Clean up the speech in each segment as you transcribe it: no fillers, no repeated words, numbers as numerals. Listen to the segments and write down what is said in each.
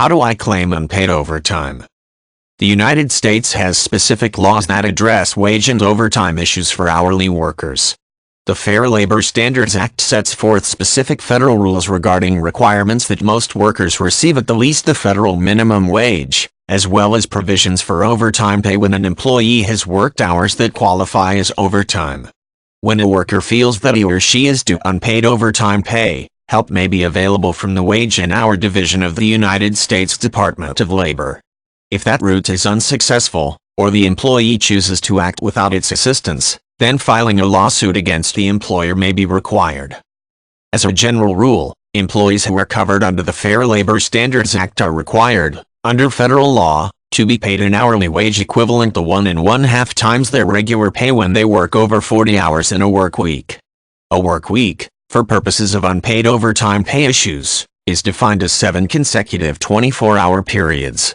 How do I claim unpaid overtime? The United States has specific laws that address wage and overtime issues for hourly workers. The Fair Labor Standards Act sets forth specific federal rules regarding requirements that most workers receive at the least the federal minimum wage, as well as provisions for overtime pay when an employee has worked hours that qualify as overtime. When a worker feels that he or she is due unpaid overtime pay, help may be available from the Wage and Hour Division of the United States Department of Labor. If that route is unsuccessful, or the employee chooses to act without its assistance, then filing a lawsuit against the employer may be required. As a general rule, employees who are covered under the Fair Labor Standards Act are required, under federal law, to be paid an hourly wage equivalent to 1.5 times their regular pay when they work over 40 hours in a work week. A work week, for purposes of unpaid overtime pay issues, is defined as 7 consecutive 24-hour periods.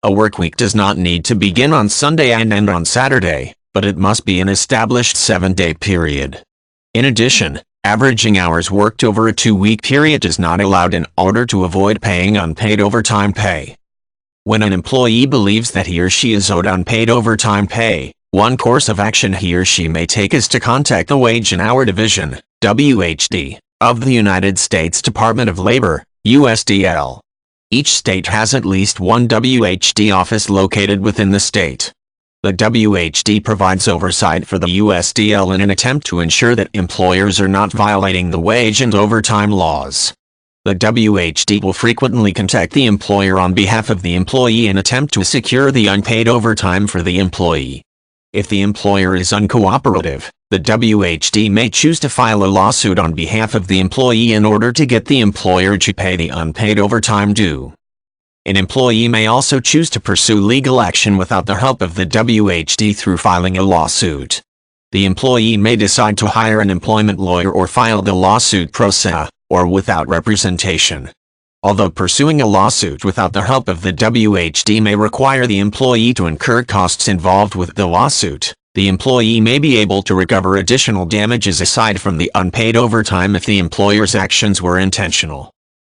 A workweek does not need to begin on Sunday and end on Saturday, but it must be an established 7-day period. In addition, averaging hours worked over a 2-week period is not allowed in order to avoid paying unpaid overtime pay. When an employee believes that he or she is owed unpaid overtime pay, one course of action he or she may take is to contact the Wage and Hour Division, WHD, of the United States Department of Labor, USDL. Each state has at least one WHD office located within the state. The WHD provides oversight for the USDL in an attempt to ensure that employers are not violating the wage and overtime laws. The WHD will frequently contact the employer on behalf of the employee in an attempt to secure the unpaid overtime for the employee. If the employer is uncooperative, the WHD may choose to file a lawsuit on behalf of the employee in order to get the employer to pay the unpaid overtime due. An employee may also choose to pursue legal action without the help of the WHD through filing a lawsuit. The employee may decide to hire an employment lawyer or file the lawsuit pro se, or without representation. Although pursuing a lawsuit without the help of the WHD may require the employee to incur costs involved with the lawsuit, the employee may be able to recover additional damages aside from the unpaid overtime if the employer's actions were intentional.